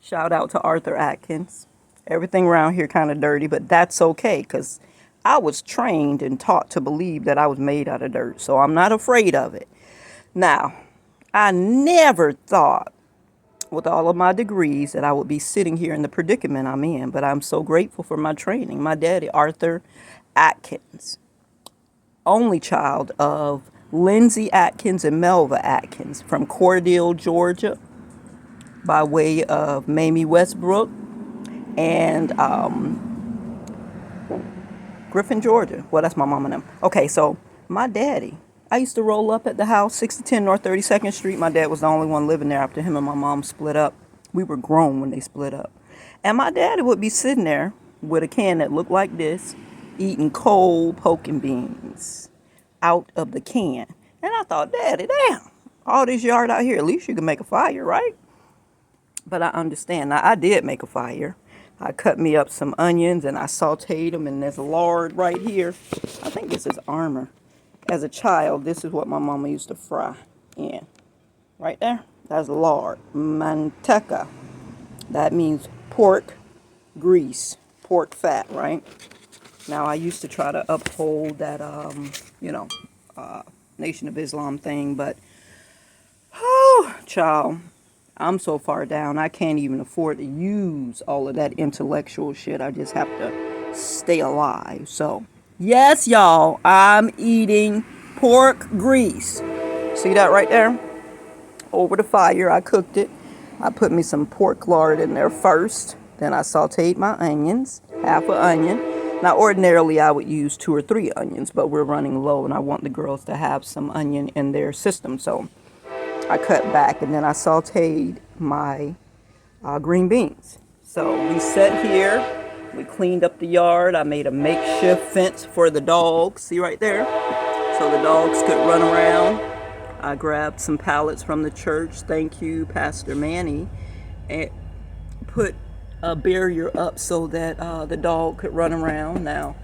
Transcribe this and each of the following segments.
Shout out to Arthur Atkins. Everything around here kind of dirty, but that's okay because I was trained and taught to believe that I was made out of dirt, so I'm not afraid of it. Now, I never thought with all of my degrees that I would be sitting here in the predicament I'm in, but I'm so grateful for my training. My daddy, Arthur Atkins, only child of Lindsay Atkins and Melva Atkins from Cordele, Georgia, by way of Mamie Westbrook and Griffin, Georgia. Well, that's my mom and them. Okay, so my daddy, I used to roll up at the house, 6010 North 32nd Street. My dad was the only one living there after him and my mom split up. We were grown when they split up. And my daddy would be sitting there with a can that looked like this, eating cold poking beans out of the can. And I thought, Daddy, damn, all this yard out here, at least you can make a fire, right? But I understand. Now, I did make a fire. I cut me up some onions and I sauteed them, and there's lard right here. I think this is armor. As a child, this is what my mama used to fry in. Right there, that's lard. Manteca. That means pork grease, pork fat, right? Now, I used to try to uphold that, Nation of Islam thing, but, oh, child, I'm so far down, I can't even afford to use all of that intellectual shit. I just have to stay alive. So, yes, y'all, I'm eating pork grease. See that right there? Over the fire, I cooked it. I put me some pork lard in there first. Then I sauteed my onions, half an onion. Now, ordinarily, I would use 2 or 3 onions, but we're running low, and I want the girls to have some onion in their system. So I cut back, and then I sauteed my green beans. So we sat here. We cleaned up the yard. I made a makeshift fence for the dogs. See right there? So the dogs could run around. I grabbed some pallets from the church. Thank you, Pastor Manny. And put a barrier up so that the dog could run around. Now,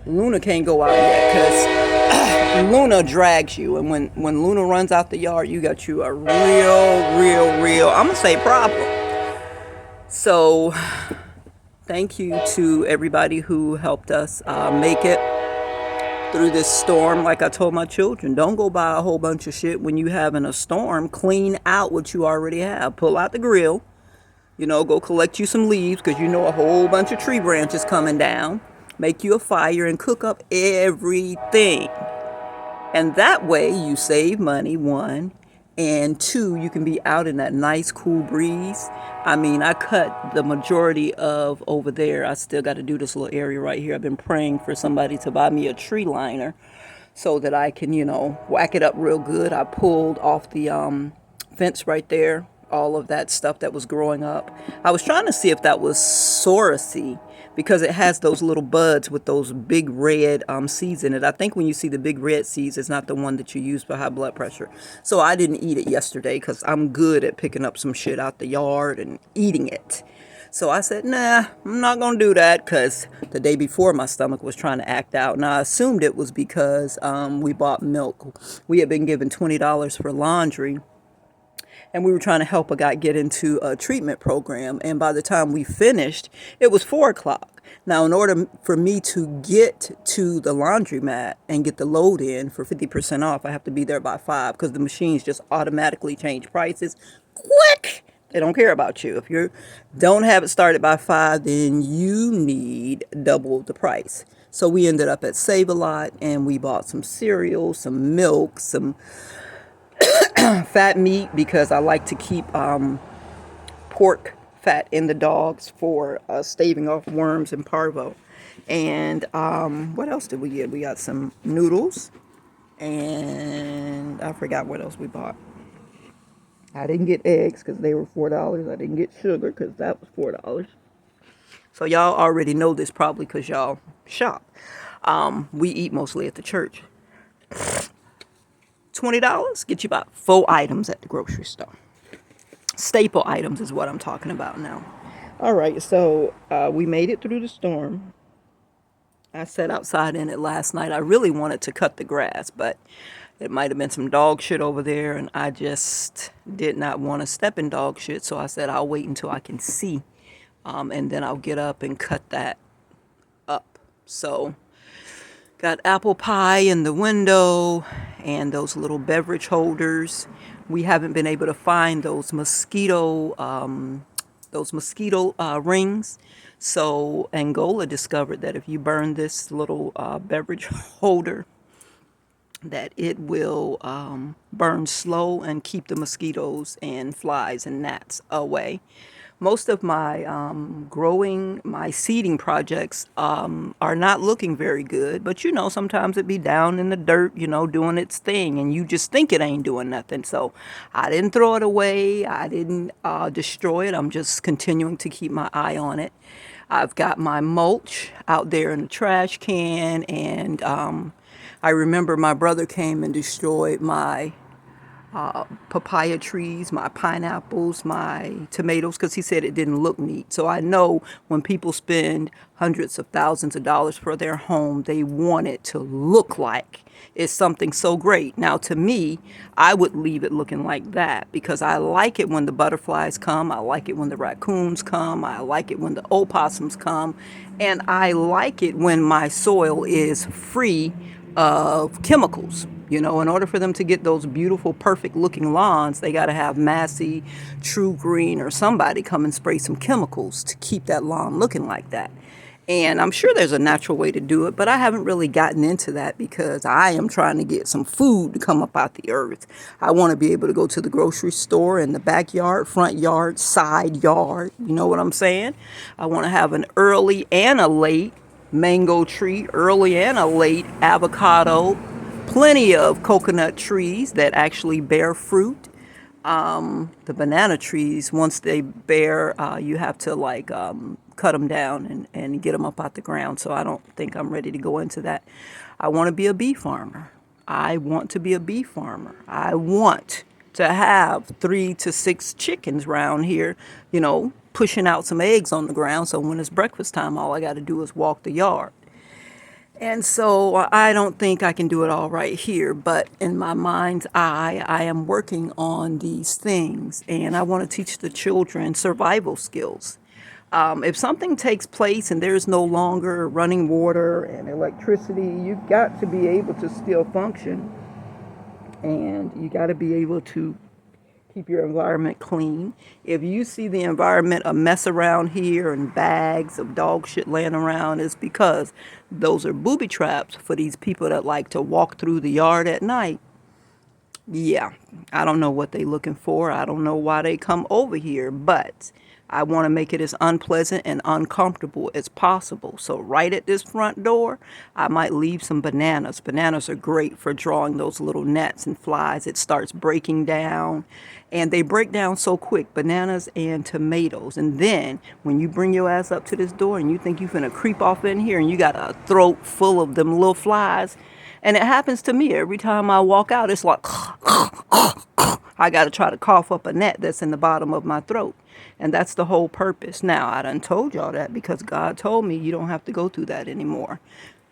Luna can't go out yet because Luna drags you. And when Luna runs out the yard, you got you a real, I'm going to say problem. So, thank you to everybody who helped us make it through this storm. Like I told my children, don't go buy a whole bunch of shit when you having a storm. Clean out what you already have. Pull out the grill. Go collect you some leaves because a whole bunch of tree branches coming down. Make you a fire and cook up everything. And that way you save money, 1. And 2, you can be out in that nice cool breeze. I mean, I cut the majority of over there. I still got to do this little area right here. I've been praying for somebody to buy me a tree liner so that I can, whack it up real good. I pulled off the fence right there. All of that stuff that was growing up. I was trying to see if that was soracey because it has those little buds with those big red seeds in it. I think when you see the big red seeds, it's not the one that you use for high blood pressure. So I didn't eat it yesterday because I'm good at picking up some shit out the yard and eating it. So I said, nah, I'm not going to do that because the day before my stomach was trying to act out. And I assumed it was because we bought milk. We had been given $20 for laundry. And we were trying to help a guy get into a treatment program. And by the time we finished, it was 4 o'clock. Now, in order for me to get to the laundromat and get the load in for 50% off, I have to be there by 5 because the machines just automatically change prices quick. They don't care about you. If you don't have it started by 5, then you need double the price. So we ended up at Save-A-Lot and we bought some cereal, some milk, some fat meat because I like to keep pork fat in the dogs for staving off worms and parvo. And what else did we get? We got some noodles and I forgot what else we bought. I didn't get eggs because they were $4. I didn't get sugar because that was $4. So y'all already know this probably because y'all shop. We eat mostly at the church. $20 get you about 4 items at the grocery store. Staple items is what I'm talking about now. All right, so we made it through the storm. I sat outside in it last night. I really wanted to cut the grass, but It might have been some dog shit over there, and I just did not want to step in dog shit. So I said, I'll wait until I can see, and then I'll get up and cut that up. So, got apple pie in the window and those little beverage holders. We haven't been able to find those mosquito rings. So Angola discovered that if you burn this little beverage holder, that it will burn slow and keep the mosquitoes and flies and gnats away. Most of my my seeding projects are not looking very good, but you know, sometimes it be down in the dirt, you know, doing its thing, and you just think it ain't doing nothing. So I didn't throw it away, I didn't destroy it, I'm just continuing to keep my eye on it. I've got my mulch out there in the trash can, and I remember my brother came and destroyed my papaya trees, my pineapples, my tomatoes, because he said it didn't look neat. So I know when people spend hundreds of thousands of dollars for their home, they want it to look like it's something so great. Now, to me, I would leave it looking like that because I like it when the butterflies come. I like it when the raccoons come. I like it when the opossums come. And I like it when my soil is free of chemicals. You know, in order for them to get those beautiful, perfect looking lawns, they got to have Massey, True Green, or somebody come and spray some chemicals to keep that lawn looking like that. And I'm sure there's a natural way to do it, but I haven't really gotten into that because I am trying to get some food to come up out the earth. I want to be able to go to the grocery store in the backyard, front yard, side yard. You know what I'm saying? I want to have an early and a late mango tree, early and a late avocado, plenty of coconut trees that actually bear fruit. The banana trees, once they bear, you have to cut them down and get them up out the ground. So I don't think I'm ready to go into that. I want to be a bee farmer. I want to be a bee farmer. I want to have 3 to 6 chickens around here, you know, pushing out some eggs on the ground. So when it's breakfast time, all I got to do is walk the yard. And so I don't think I can do it all right here, but in my mind's eye, I am working on these things and I want to teach the children survival skills. If something takes place and there's no longer running water and electricity, you've got to be able to still function, and you got to be able to keep your environment clean. If you see the environment a mess around here and bags of dog shit laying around, it's because those are booby traps for these people that like to walk through the yard at night. Yeah, I don't know what they're looking for. I don't know why they come over here, but I want to make it as unpleasant and uncomfortable as possible. So right at this front door, I might leave some bananas. Bananas are great for drawing those little gnats and flies. It starts breaking down, and they break down so quick, bananas and tomatoes. And then when you bring your ass up to this door and you think you're finna creep off in here and you got a throat full of them little flies, and it happens to me every time I walk out, it's like I got to try to cough up a net that's in the bottom of my throat. And that's the whole purpose. Now, I done told y'all that because God told me you don't have to go through that anymore.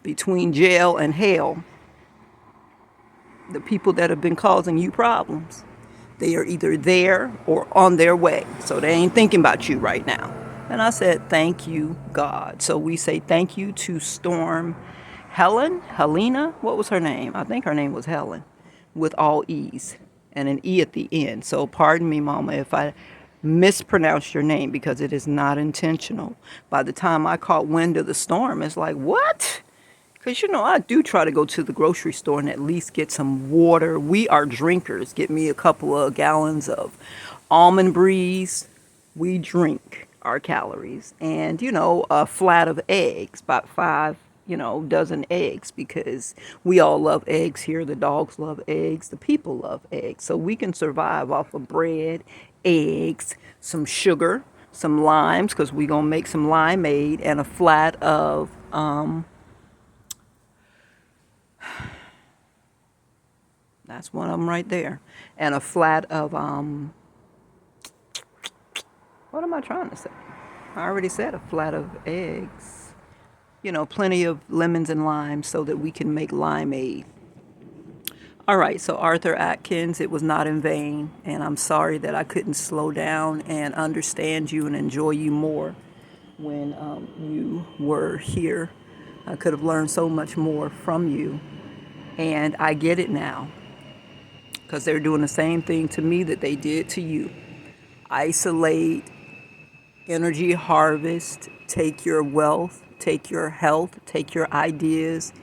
Between jail and hell, the people that have been causing you problems, they are either there or on their way. So they ain't thinking about you right now. And I said, thank you, God. So we say thank you to Storm Helena, what was her name? I think her name was Helen, with all E's and an E at the end. So pardon me, Mama, if I mispronounced your name because it is not intentional. By the time I caught wind of the storm, it's like, what? Because, you know, I do try to go to the grocery store and at least get some water. We are drinkers. Get me a couple of gallons of Almond Breeze. We drink our calories. And, you know, a flat of eggs, about 5, dozen eggs, because we all love eggs here. The dogs love eggs. The people love eggs. So we can survive off of bread, eggs, some sugar, some limes, because we're going to make some limeade, and a flat of, that's one of them right there, and a flat of, what am I trying to say? I already said a flat of eggs. You know, plenty of lemons and limes so that we can make limeade. All right, so Arthur Atkins, it was not in vain, and I'm sorry that I couldn't slow down and understand you and enjoy you more when you were here. I could have learned so much more from you, and I get it now because they're doing the same thing to me that they did to you. Isolate, energy harvest, take your wealth, take your health, take your ideas,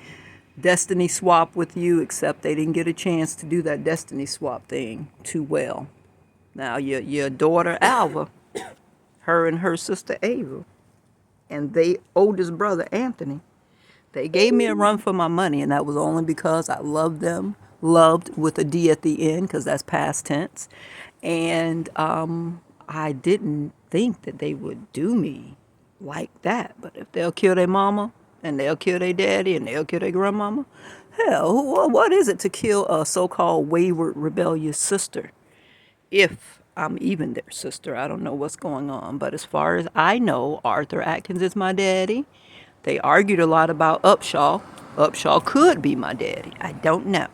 destiny swap with you, except they didn't get a chance to do that destiny swap thing too well. Now, your daughter, Alva, her and her sister, Ava, and they oldest brother, Anthony, they gave me a run for my money, and that was only because I loved them, loved with a D at the end, because that's past tense. And I didn't think that they would do me like that. But if they'll kill their mama, and they'll kill their daddy, and they'll kill their grandmama, hell, what is it to kill a so-called wayward, rebellious sister? If I'm even their sister, I don't know what's going on. But as far as I know, Arthur Atkins is my daddy. They argued a lot about Upshaw. Upshaw could be my daddy. I don't know.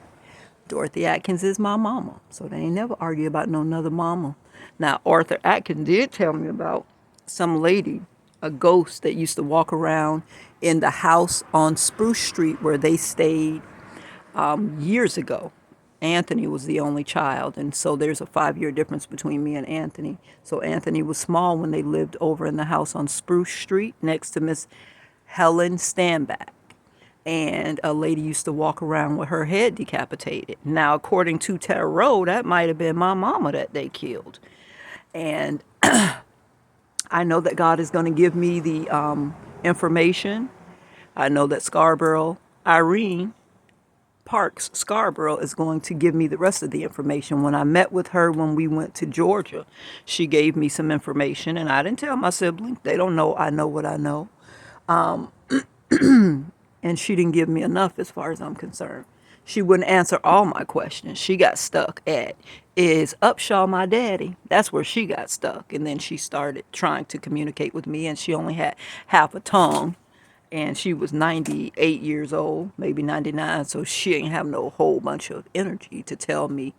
Dorothy Atkins is my mama. So they ain't never argue about no another mama. Now, Arthur Atkins did tell me about some lady, a ghost that used to walk around in the house on Spruce Street where they stayed years ago. Anthony was the only child, and so there's a 5-year difference between me and Anthony. So Anthony was small when they lived over in the house on Spruce Street next to Miss Helen Standback. And a lady used to walk around with her head decapitated. Now, according to Tarot, that might have been my mama that they killed. And I know that God is going to give me the information. I know that Irene Parks Scarborough is going to give me the rest of the information. When I met with her when we went to Georgia, she gave me some information, and I didn't tell my siblings. They don't know I know what I know. And she didn't give me enough as far as I'm concerned. She wouldn't answer all my questions. She got stuck at, is Upshaw my daddy? That's where she got stuck. And then she started trying to communicate with me, and she only had half a tongue. And she was 98 years old, maybe 99, so she ain't have no whole bunch of energy to tell me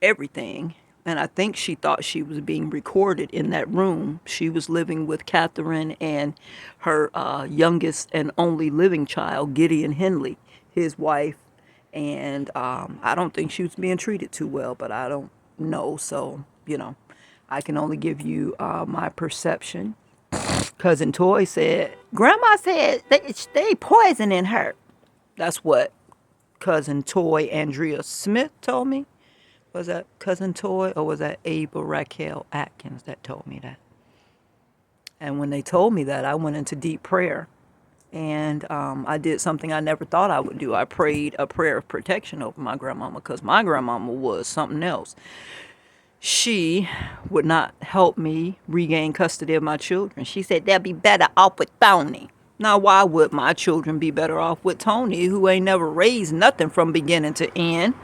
everything. And I think she thought she was being recorded in that room. She was living with Catherine and her youngest and only living child, Gideon Henley, his wife. And I don't think she was being treated too well, but I don't know. So, I can only give you my perception. Cousin Toy said, Grandma said they poisoning her. That's what Cousin Toy Andrea Smith told me. Was that Cousin Toy or was that Ava Raquel Atkins that told me that? And when they told me that, I went into deep prayer. And I did something I never thought I would do. I prayed a prayer of protection over my grandmama because my grandmama was something else. She would not help me regain custody of my children. She said they'll be better off with Tony. Now, why would my children be better off with Tony, who ain't never raised nothing from beginning to end?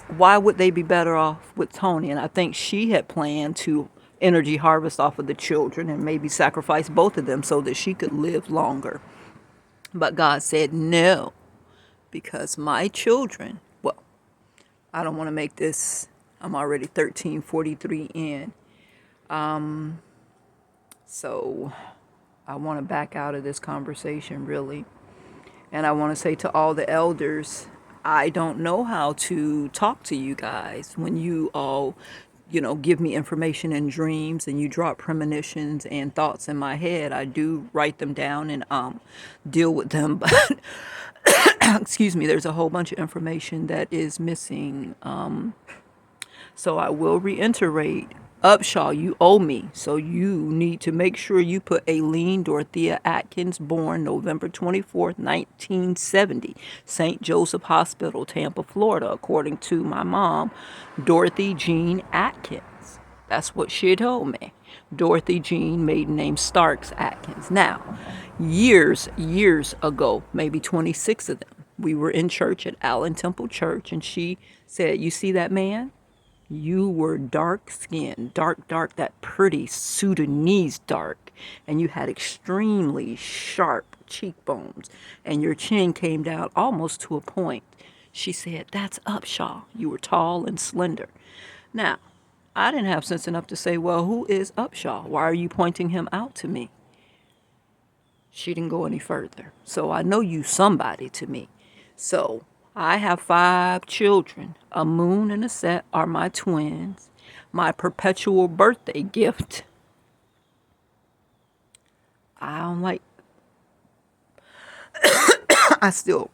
Why would they be better off with Tony? And I think she had planned to energy harvest off of the children and maybe sacrifice both of them so that she could live longer. But God said no, because my children, well, I don't want to make this, I'm already 1343 in. So I want to back out of this conversation, really. And I want to say to all the elders, I don't know how to talk to you guys when you all, give me information in dreams and you drop premonitions and thoughts in my head. I do write them down and deal with them. But excuse me, there's a whole bunch of information that is missing. So I will reiterate, Upshaw, you owe me. So you need to make sure you put Aileen Dorothea Atkins, born November 24th, 1970, St. Joseph Hospital, Tampa, Florida, according to my mom, Dorothy Jean Atkins. That's what she told me. Dorothy Jean, maiden name Starks Atkins. Now, years ago, maybe 26 of them, we were in church at Allen Temple Church, and she said, you see that man? You were dark skinned, dark, that pretty Sudanese dark, and you had extremely sharp cheekbones, and your chin came down almost to a point. She said, "That's Upshaw. You were tall and slender." Now, I didn't have sense enough to say, "Well, who is Upshaw? Why are you pointing him out to me?" She didn't go any further. So I know you somebody to me. So I have 5 children. A moon and a set are my twins. My perpetual birthday gift. I don't like. I still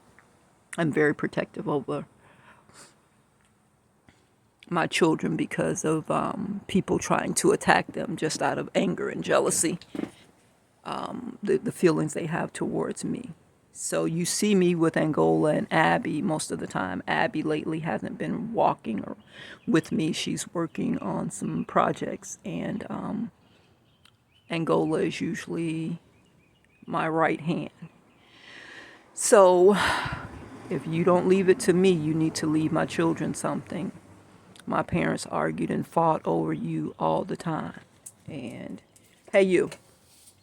am very protective over my children because of people trying to attack them just out of anger and jealousy. The feelings they have towards me. So you see me with Angola and Abby most of the time. Abby lately hasn't been walking or with me. She's working on some projects, and Angola is usually my right hand. So if you don't leave it to me, you need to leave my children something. My parents argued and fought over you all the time. And hey, you.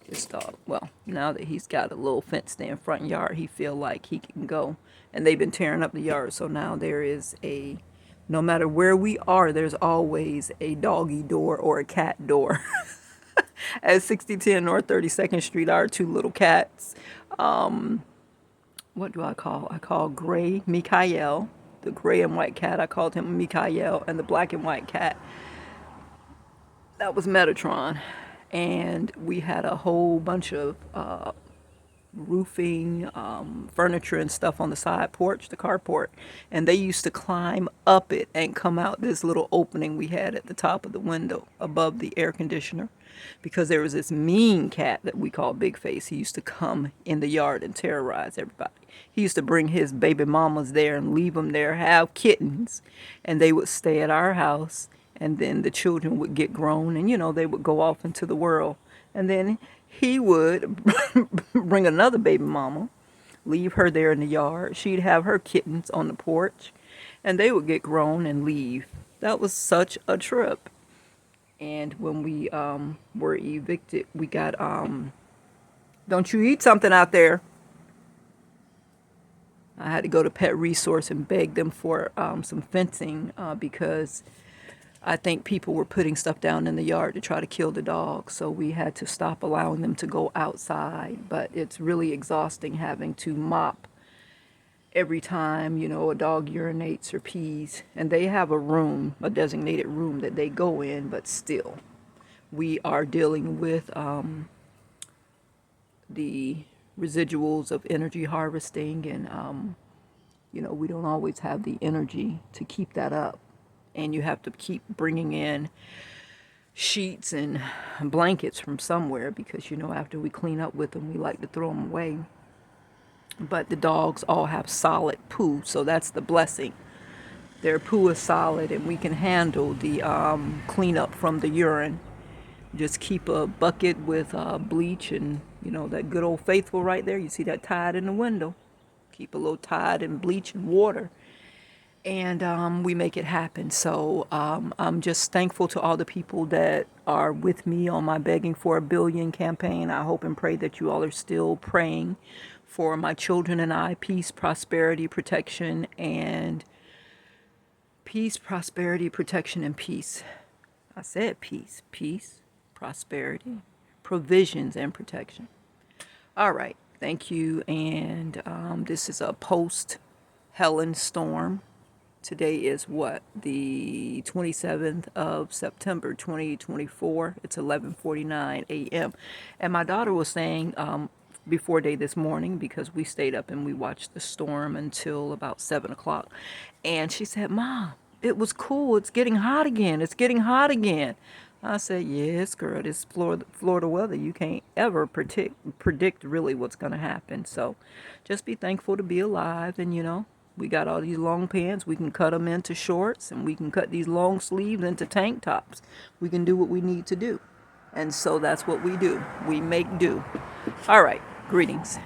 Just thought, well, now that he's got a little fenced in front yard, he feel like he can go. And they've been tearing up the yard, so now there is no matter where we are, there's always a doggy door or a cat door. At 6010 North 32nd Street, our 2 little cats. What do I call? I call Gray Mikael, the gray and white cat. I called him Mikael, and the black and white cat, that was Metatron. And we had a whole bunch of roofing, furniture and stuff on the side porch, the carport. And they used to climb up it and come out this little opening we had at the top of the window above the air conditioner. Because there was this mean cat that we call Big Face. He used to come in the yard and terrorize everybody. He used to bring his baby mamas there and leave them there, have kittens. And they would stay at our house. And then the children would get grown and, they would go off into the world. And then he would bring another baby mama, leave her there in the yard. She'd have her kittens on the porch, and they would get grown and leave. That was such a trip. And when we were evicted, we got, don't you eat something out there? I had to go to Pet Resource and beg them for some fencing because I think people were putting stuff down in the yard to try to kill the dogs. So we had to stop allowing them to go outside. But it's really exhausting having to mop every time, a dog urinates or pees. And they have a room, a designated room that they go in, but still. We are dealing with the residuals of energy harvesting, and, we don't always have the energy to keep that up. And you have to keep bringing in sheets and blankets from somewhere because, after we clean up with them, we like to throw them away. But the dogs all have solid poo, so that's the blessing. Their poo is solid, and we can handle the cleanup from the urine. Just keep a bucket with bleach and, that good old faithful right there. You see that Tide in the window. Keep a little Tide and bleach and water. And we make it happen. So I'm just thankful to all the people that are with me on my Begging for a Billion campaign. I hope and pray that you all are still praying for my children and I. Peace, prosperity, protection, and peace, prosperity, protection, and peace. I said peace, prosperity, provisions, and protection. All right. Thank you. And this is a post-Helen storm. Today is the 27th of September, 2024. It's 11:49 a.m. And my daughter was saying before day this morning, because we stayed up and we watched the storm until about 7 o'clock. And she said, "Mom, it was cool. It's getting hot again. It's getting hot again." I said, "Yes, girl, it's Florida weather. You can't ever predict really what's going to happen. So just be thankful to be alive. And, we got all these long pants. We can cut them into shorts, and we can cut these long sleeves into tank tops. We can do what we need to do. And so that's what we do. We make do." All right. Greetings.